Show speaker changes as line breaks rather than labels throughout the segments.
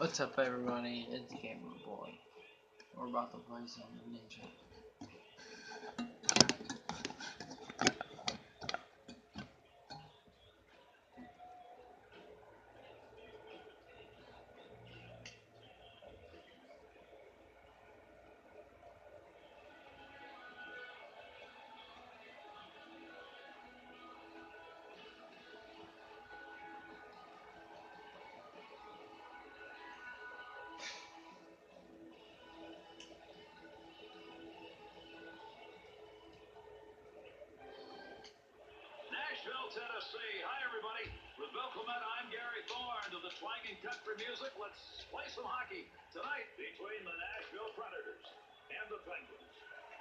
What's up, everybody? It's Gamer Boy. We're about to play some Ninja.
Nashville, Tennessee. Hi, everybody. With Bill Clement, I'm Gary Thorne. To the twanging country music, let's play some hockey tonight between the Nashville Predators and the Penguins.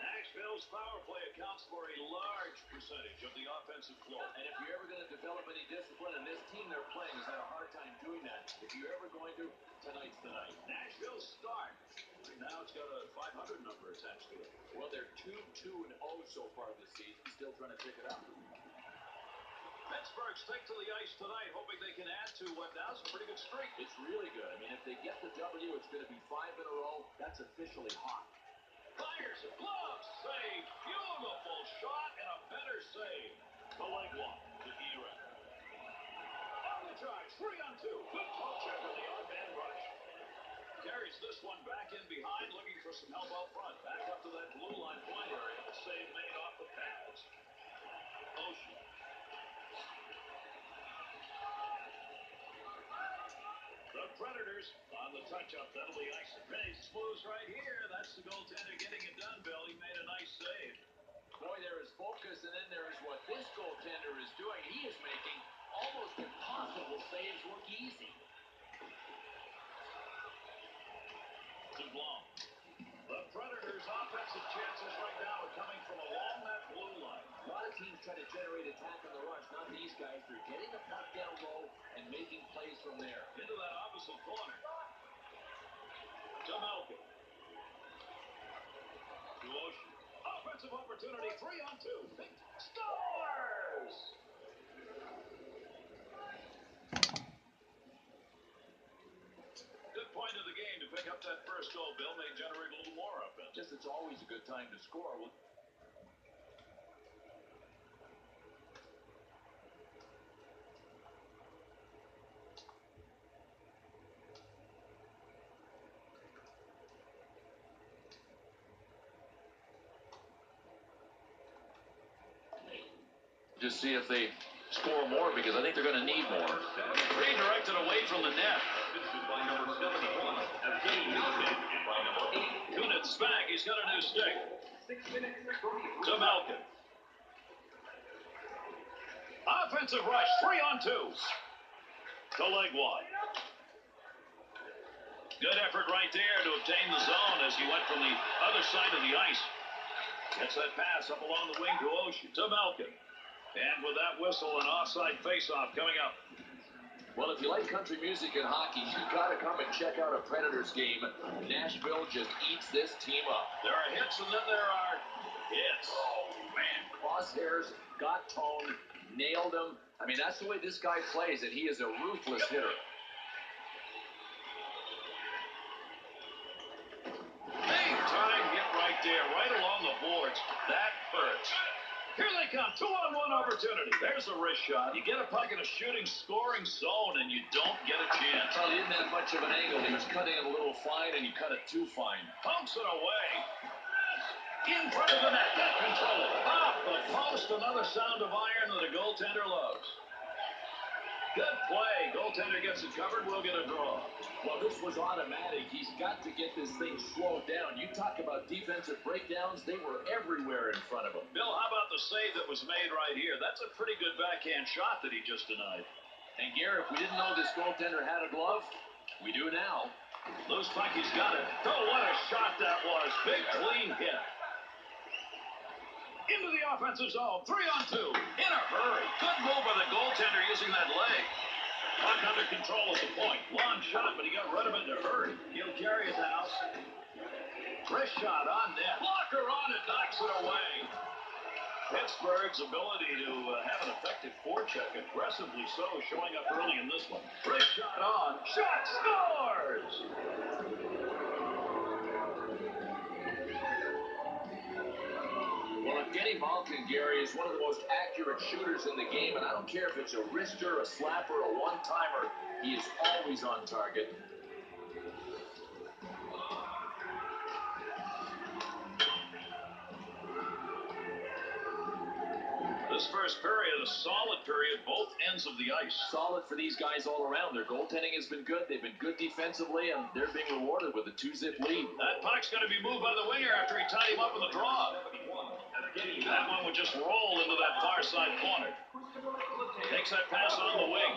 Nashville's power play accounts for a large percentage of the offensive flow.
And if you're ever going to develop any discipline, and this team they're playing has had a hard time doing that, if you're ever going to, tonight's the night.
Nashville's start. Right now it's got a 500 number attached to it.
Well, they're 2-2-0 so far this season, still trying to pick it up.
Pittsburgh stick to the ice tonight, hoping they can add to what now is a pretty good streak.
It's really good. I mean, if they get the W, it's going to be 5 in a row. That's officially hot.
Fires a glove save. Beautiful shot and a better save. The leg walk to Era. On the charge, 3-on-2. Good toe check on the off-hand rush. Carries this one back in behind, looking for some help out front. Back up to that blue line point area. The save made off the pads. Ocean. The Predators on the touch-up. That'll be ice and pace. Moves right here. That's the goaltender getting it done, Bill. He made a nice save.
Boy, there is focus, and then there is what this goaltender is doing. He is making almost impossible saves look easy.
Too long. The Predators' offensive chances right now are coming from along that blue line.
A lot of teams try to generate attack on the rush. Not these guys. They're getting the puck down low and making plays from there.
Into that opposite corner. To Malkin. To Ocean. Offensive opportunity, 3-on-2. Big scores! Good point of the game to pick up that first goal. Bill may generate a little more offense.
Just it's always a good time to score.
Just see if they score more, because I think they're going to need more.
Redirected away from the net. Kunitz back. He's got a new stick. To Malkin. Offensive rush. 3-on-2. The leg wide. Good effort right there to obtain the zone as he went from the other side of the ice. Gets that pass up along the wing to Ocean. To Malkin. And with that whistle, an offside faceoff coming up.
Well, if you like country music and hockey, you've got to come and check out a Predators game. Nashville just eats this team up.
There are hits and then there are hits.
Oh, man. Crosshairs, got tone, nailed him. I mean, that's the way this guy plays, and he is a ruthless hitter.
Big time hit right there, right along the boards. That hurts. Here they come, 2-on-1 opportunity. There's a wrist shot. You get a puck in a shooting, scoring zone, and you don't get a chance.
Well, he didn't have much of an angle. He was cutting it a little fine, and he cut it too fine.
Pumps it away. In front of the net, got control. Off the post, another sound of iron that a goaltender loves. Good play. Goaltender gets it covered. We'll get a draw.
Well, this was automatic. He's got to get this thing slowed down. You talk about defensive breakdowns. They were everywhere in front of him.
Bill, how about the save that was made right here? That's a pretty good backhand shot that he just denied.
And, Gary, if we didn't know this goaltender had a glove, we do now.
Looks like he's got it. Oh, what a shot that was. Big, clean hit. Into the offensive zone. 3-on-2. In a hurry. Good move by the goaltender using that leg. Puck under control at the point. Long shot, but he got rid of it in a hurry. He'll carry it now. Wrist shot on net. Blocker on it. Knocks it away. Pittsburgh's ability to have an effective forecheck, aggressively so, showing up early in this one. Wrist shot on. Shot scores!
Well, Evgeny Malkin, Gary, is one of the most accurate shooters in the game, and I don't care if it's a wrister, a slapper, a one-timer, he is always on target.
This first period, a solid period, both ends of the ice.
Solid for these guys all around. Their goaltending has been good. They've been good defensively, and they're being rewarded with a 2-zip lead.
That puck's going to be moved by the winger after he tied him up in the draw. That one would just roll into that far side corner. Takes that pass on the wing.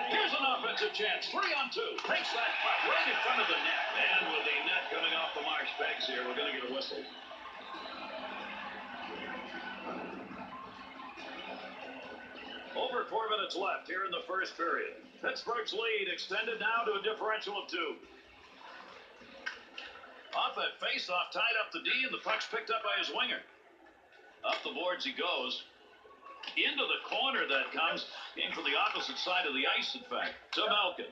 Here's an offensive chance. 3-on-2. Takes that puck right in front of the net. And with the net coming off the Marsh pegs here, we're going to get a whistle. Over 4 minutes left here in the first period. Pittsburgh's lead extended now to a differential of 2. Off that face-off, tied up the D, and the puck's picked up by his winger. Up the boards he goes. Into the corner that comes. In from the opposite side of the ice, in fact. To Malkin.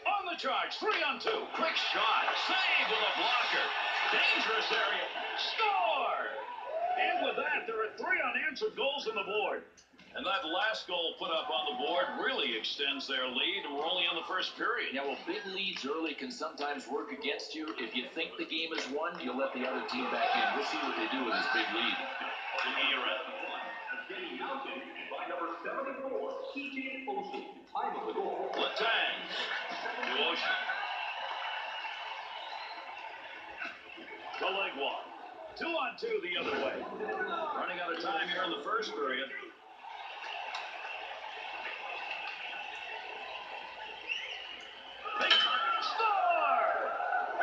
On the charge, 3-on-2. Quick shot. Saved with a blocker. Dangerous area. Score! And with that, there are 3 unanswered goals on the board. And that last goal put up on the board really extends their lead, and we're only in the first period.
Yeah, well, big leads early can sometimes work against you. If you think the game is won, you'll let the other team back in. We'll see what they do with this big lead.
Letang to Ocean. The leg walk. 2-on-2 the other way. Running out of time here in the first period. Big time score!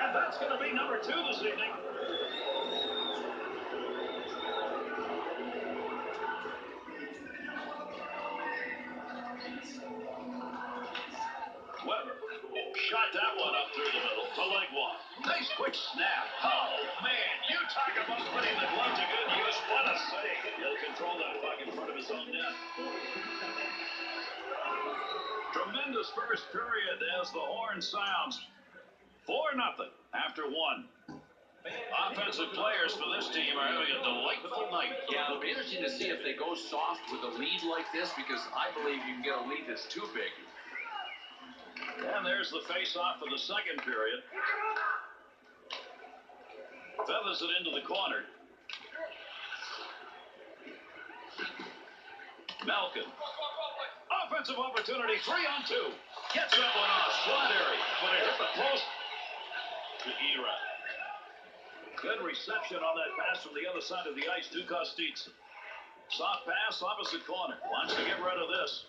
And that's going to be number 2 this evening. Weber shot that one up through the middle to leg walk. Nice quick snap. Oh, man, you talk about putting the glove to good use. What a save. He'll control that puck in front of his own net. Tremendous first period as the horn sounds. 4-0 after 1. Offensive players for this team are having a delightful night.
Yeah, it'll be interesting to see if they go soft with a lead like this, because I believe you can get a lead that's too big.
And there's the face-off for the second period. Feathers it into the corner. Malkin. Offensive opportunity, 3-on-2. Gets that one off. Slot area. But it hit the post. To Era. Good reception on that pass from the other side of the ice to Kostitsa. Soft pass, opposite corner. Wants to get rid of this.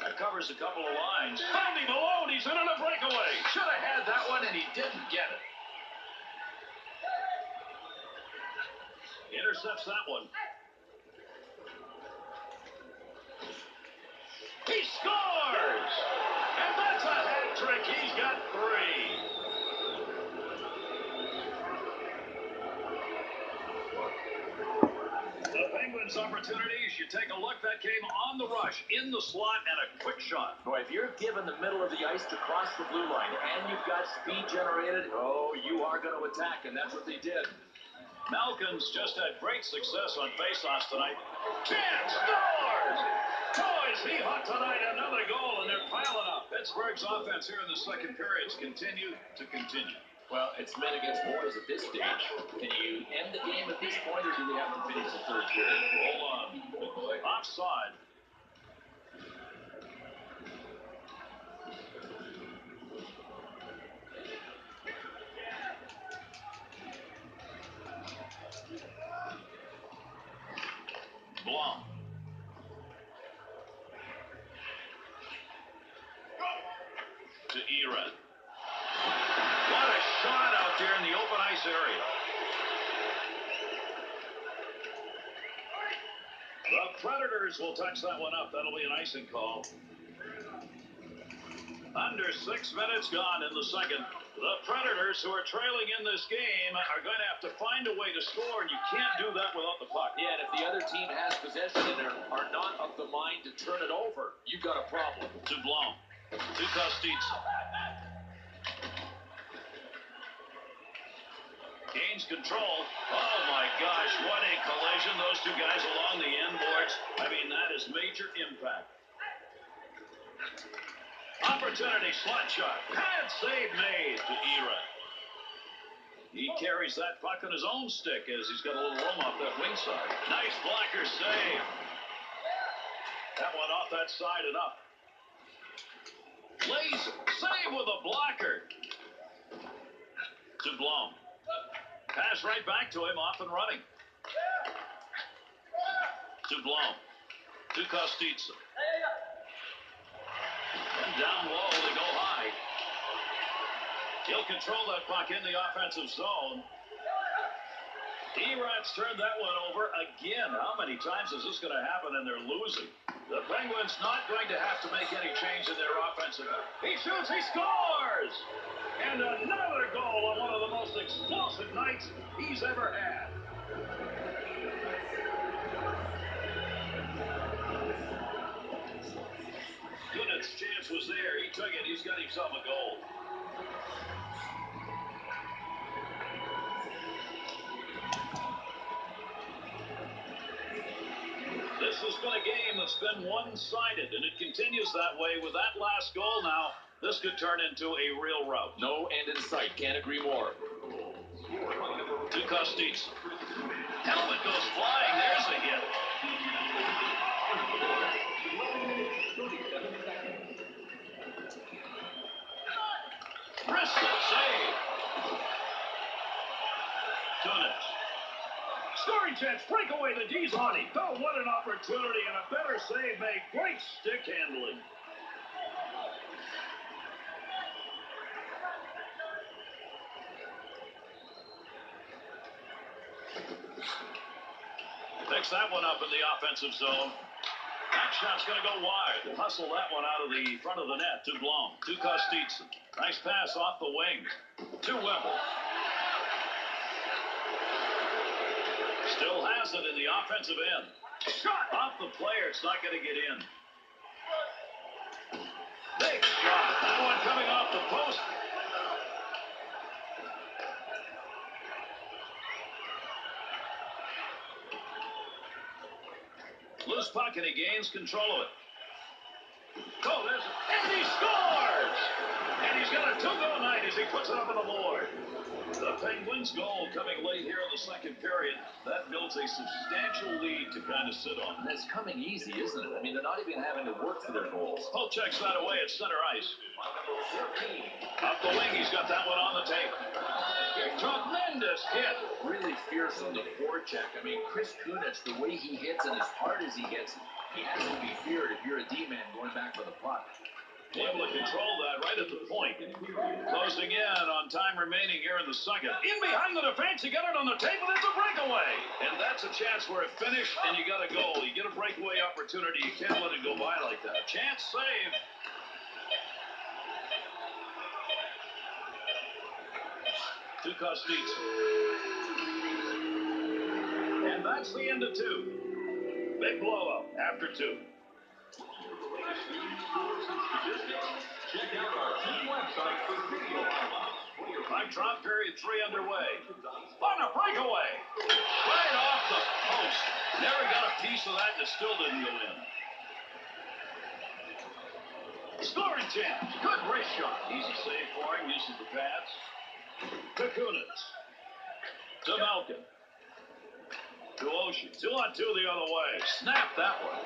That covers a couple of lines. Found him alone. He's in on a breakaway. Should have had that one, and he didn't get it. Intercepts that one. He scores! And that's a hat trick. He's got 3. The Penguins' opportunities, you take a look, that came on the rush, in the slot, and a quick shot.
Boy, if you're given the middle of the ice to cross the blue line, and you've got speed generated, oh, you are going to attack, and that's what they did.
Malkin's just had great success on faceoffs tonight. Chance scores! Toys, he hot tonight, another goal, and they're piling up. Pittsburgh's offense here in the second period continue to continue.
Well, it's men against boys at this stage. Can you end the game at this point, or do we have to finish the third period?
Roll on. Offside. Blom. To Eran. What a shot out there in the open ice area. The Predators will touch that one up. That'll be an icing call. Under 6 minutes gone in the second. The Predators, who are trailing in this game, are going to have to find a way to score, and you can't do that without the puck.
Yeah, and if the other team has possession and are not of the mind to turn it over, you've got a problem.
To Blom. To Kostitsa. Gains control. Oh, my gosh, what a collision. Those two guys along the end boards. I mean, that is major impact. Opportunity, slot shot. Pad save made to Era. He carries that puck on his own stick as he's got a little room off that wing side. Nice blocker save. That one off that side and up. Lays save with a blocker. To Blom. Pass right back to him, off and running. To Blom. To Kostitsa. And down low, they go high. He'll control that puck in the offensive zone. Erat's turned that one over again. How many times is this going to happen and they're losing? The Penguins not going to have to make any change in their offensive. He shoots, he scores! And another goal on one of the most explosive nights he's ever had. Gooden's chance was there. He took it. He's got himself a goal. This has been a game that's been one-sided, and it continues that way with that last goal now. This could turn into a real rout.
No end in sight. Can't agree more.
To Kostitsa. Helmet goes flying. There's a hit. Bristol save. Tunich. Scoring chance. Breakaway. The D's on him. Oh, what an opportunity and a better save made. Great stick handling. Picks that one up in the offensive zone. That shot's going to go wide. Hustle that one out of the front of the net. To Blom. To Kostitsa. Nice pass off the wing. To Weber. Still has it in the offensive end. Shot off the player. It's not going to get in. Big shot. That one coming off the post. Loose puck, and he gains control of it. Oh, there's it. And he scores! And he's got a 2-goal night as he puts it up on the board. The Penguins' goal coming late here in the second period. That builds a substantial lead to kind of sit on.
And it's coming easy, isn't it? I mean, they're not even having to work for their goals.
Pope checks that away at center ice. Up the wing, he's got that one on the tape. Tremendous hit.
Really fierce on the forecheck. I mean, Chris Kunitz, the way he hits and as hard as he hits, he has to be feared if you're a D-man going back for the puck.
Able to control that right at the point. Closing in on time remaining here in the second. In behind the defense, he got it on the tape, and it's a breakaway. And that's a chance for a finish, and you got a goal. You get a breakaway opportunity. You can't let it go by like that. Chance save. To Kostitsa. And that's the end of two. Big blowout after two.
Check out our team website for video highlights.
Time drop period 3 underway. On a breakaway. Right off the post. Never got a piece of that and it still didn't go in. Scoring chance. Good wrist shot. Easy save for him. Uses the pads. To Kunitz. To Malkin. To Oshie. 2-on-2 the other way. Snap that one.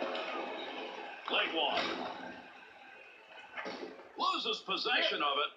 Leg one. Loses possession of it.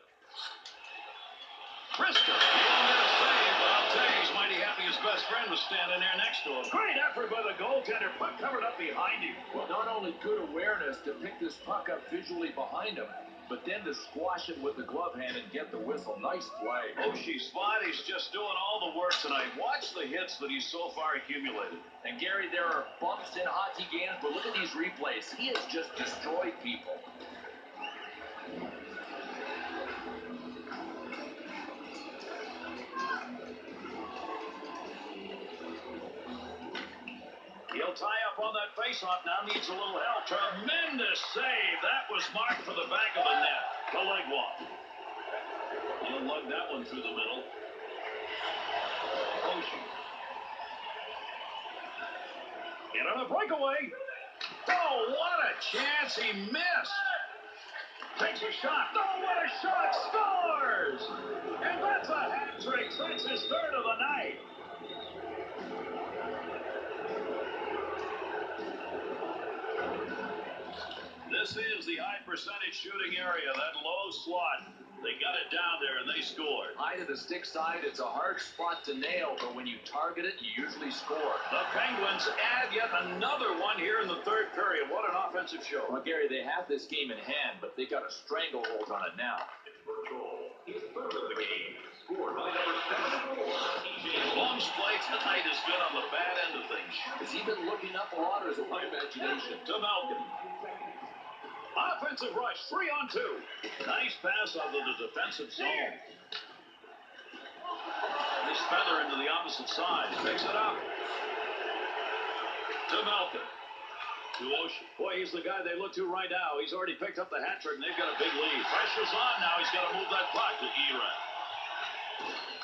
Brisker. He won't get a save, but I'll tell you, he's mighty happy his best friend was standing there next to him. Great effort by the goaltender. Puck covered up behind him.
Well, not only good awareness to pick this puck up visually behind him, but then to squash it with the glove hand and get the whistle. Nice play.
Oshie's body's just doing all the work tonight. Watch the hits that he's so far accumulated.
And Gary, there are bumps in hockey games, but look at these replays. He has just destroyed people.
to tie up on that faceoff. Now needs a little help. Tremendous save. That was marked for the back of the net. The leg walk. He'll lug that one through the middle. Oshie. In on a breakaway. Oh, what a chance. He missed. Takes a shot. Oh, what a shot. Scores. And that's a hat trick. That's his third of the night. This is the high percentage shooting area, that low slot. They got it down there and they scored.
High to the stick side, it's a hard spot to nail, but when you target it, you usually score.
The Penguins add yet another one here in the third period. What an offensive show.
Well, Gary, they have this game in hand, but they got a stranglehold on it now.
Pittsburgh goal. His third of the game. Scored by number 74.
Blum's play tonight has been on the bad end of things.
Has he been looking up a lot, or is it my imagination?
To Malkin. Offensive rush, 3-on-2. Nice pass out of the defensive zone. This feather into the opposite side. Picks it up. To Malkin. To Oshie. Boy, he's the guy they look to right now. He's already picked up the hat trick, and they've got a big lead. Pressure's on now. He's got to move that puck to Eran.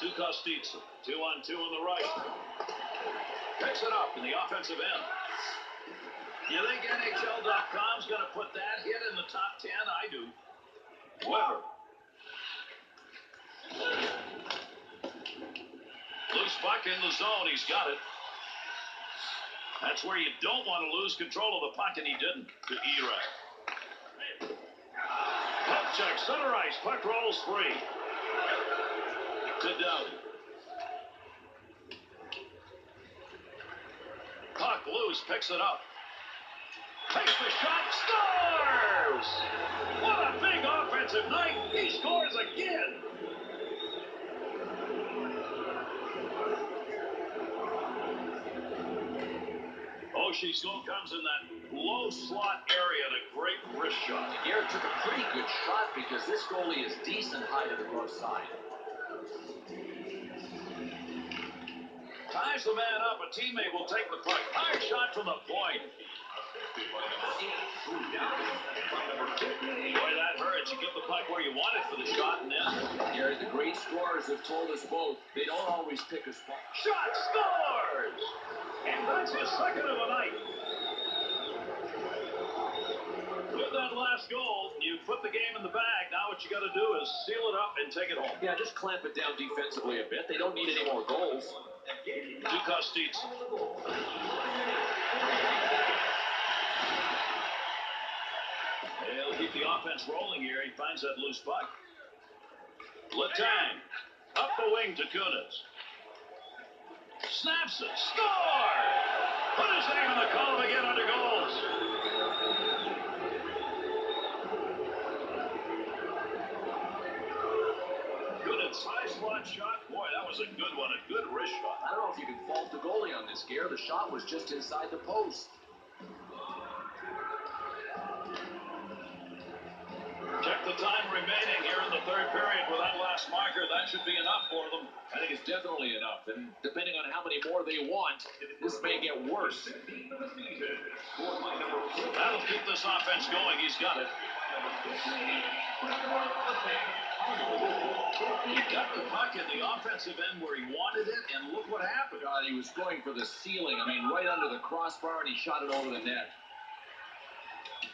To Kostitsa. 2-on-2 on the right. Picks it up in the offensive end. You think NHL.com's going to put that hit in the top 10? I do. Weber. Loose puck in the zone. He's got it. That's where you don't want to lose control of the puck, and he didn't. To Eran. Puck check, center ice. Puck rolls free. To Dowdy. Puck loose. Picks it up. Takes the shot, scores! What a big offensive night. He scores again. Oshie still comes in that low slot area and a great wrist shot.
Garrett took a pretty good shot because this goalie is decent high to the close side.
Ties the man up. A teammate will take the puck. High shot from the point. Boy, that hurts. You get the puck where you want it for the shot and then.
Gary, the great scorers have told us both they don't always pick a spot.
Shot scores! And that's his second of the night. With that last goal, you put the game in the bag. Now what you got to do is seal it up and take it home.
Yeah, just clamp it down defensively a bit. They don't need any more goals.
To Kostitsa. He'll keep the offense rolling here. He finds that loose puck. Letang. Up the wing to Kunitz. Snaps it. Score! Put his name in the column again under goals. Kunitz, high slot shot. Boy, that was a good one. A good wrist shot.
I don't know if you can fault the goalie on this, Gary. The shot was just inside the post.
Check the time remaining here in the third period with that last marker. That should be enough for them.
I think it's definitely enough. And depending on how many more they want, this may get worse.
That'll keep this offense going. He's got it. He got the puck in the offensive end where he wanted it, and look what happened.
God, he was going for the ceiling. I mean, right under the crossbar, and he shot it over the net.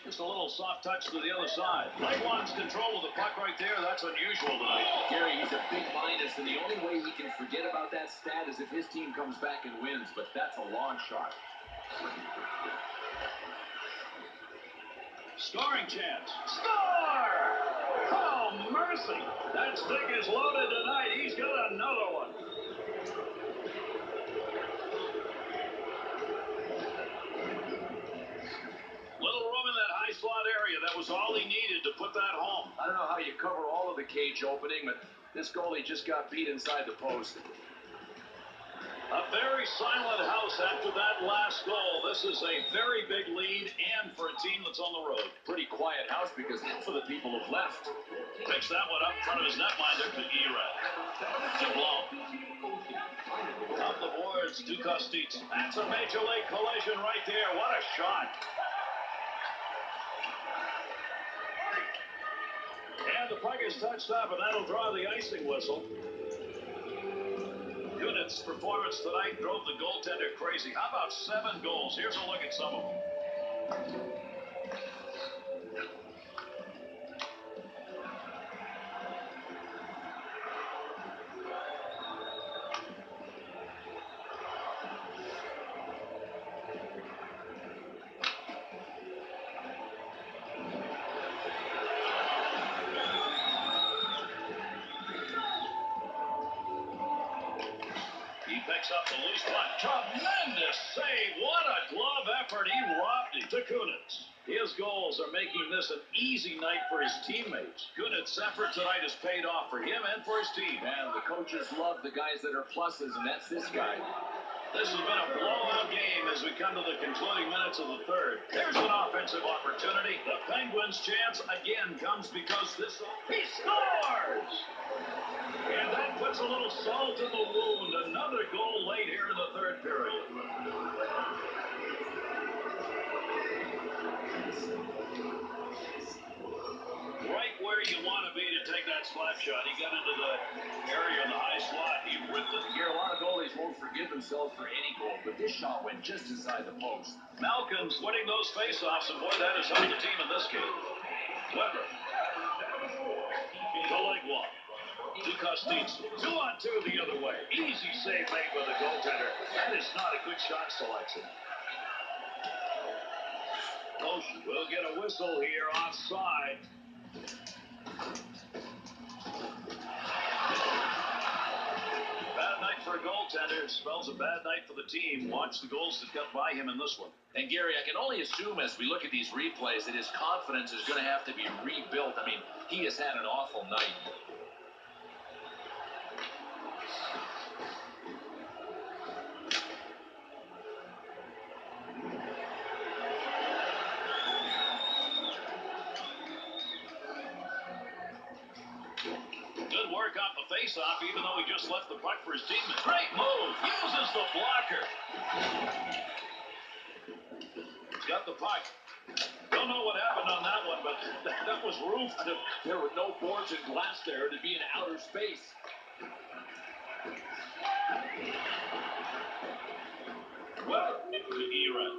Just a little soft touch to the other side. Legwand's control of the puck right there. That's unusual tonight.
Gary, he's a big minus, and the only way he can forget about that stat is if his team comes back and wins, but that's a long shot.
Scoring chance. Score! Oh, mercy. That stick is loaded tonight. He's got another one. Little room in that high slot area. That was all he needed to put that home.
I don't know how you cover all of the cage opening, but this goalie just got beat inside the post.
A very silent house after that last goal. This is a very big lead, and for a team that's on the road.
Pretty quiet house because half of the people have left.
Picks that one up in front of his netminder to Eran. To Blum. Up the boards, Ducostic. That's a major league collision right there. What a shot. And the puck is touched up, and that'll draw the icing whistle. Kunit's performance tonight drove the goaltender crazy. How about 7 goals? Here's a look at some of them. He picks up the loose puck. Tremendous save. What a glove effort. He robbed it to Kunitz. His goals are making this an easy night for his teammates. Kunitz's effort tonight has paid off for him and for his team.
And the coaches love the guys that are pluses, and that's this guy.
This has been a blowout game as we come to the concluding minutes of the third. There's an offensive opportunity. The Penguins' chance again comes because he scores! And that puts a little salt in the wound. Another goal late here in the third period. Right where you want to be to take that slap shot. He got into the area in the high slot. He ripped it.
Here, a lot of goalies won't forgive themselves for any goal, but this shot went just inside the post.
Malkin's winning those faceoffs, and boy, that has helped the team in this game. Weber. The leg walk. Ducostic. 2-on-2 the other way. Easy save made by the goaltender. That is not a good shot selection. Ocean will get a whistle here offside. Bad night for a goaltender. Spells a bad night for the team. Watch the goals that got by him in this one.
And Gary, I can only assume as we look at these replays that his confidence is going to have to be rebuilt. I mean, he has had an awful night.
Good work off the face-off, even though he just left the puck for his teammate. Great move. Uses the blocker. He's got the puck. Don't know what happened on that one, but that was roofed.
There were no boards and glass there to be in outer space.
Well, to Era.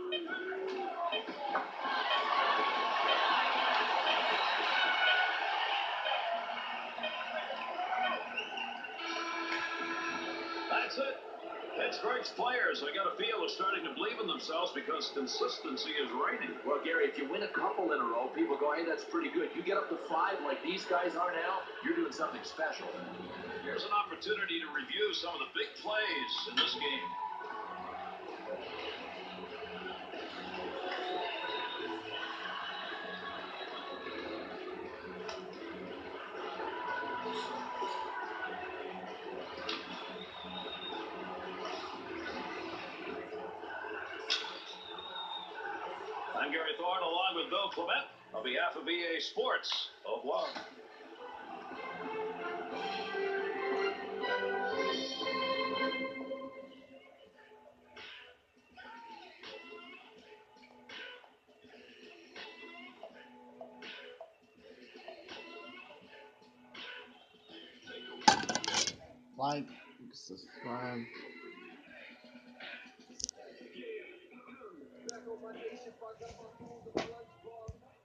That's it. Pittsburgh's players, I got a feel, are starting to believe in themselves because consistency is reigning.
Well, Gary, if you win a couple in a row, people go, hey, that's pretty good. You get up to 5 like these guys are now, you're doing something special.
Here's an opportunity to review some of the big plays in this game. I'm Gary Thorne along with Bill Clement on behalf of EA Sports. Au revoir.
Like, subscribe.
Back on my nation, I got my food and my lunchbox.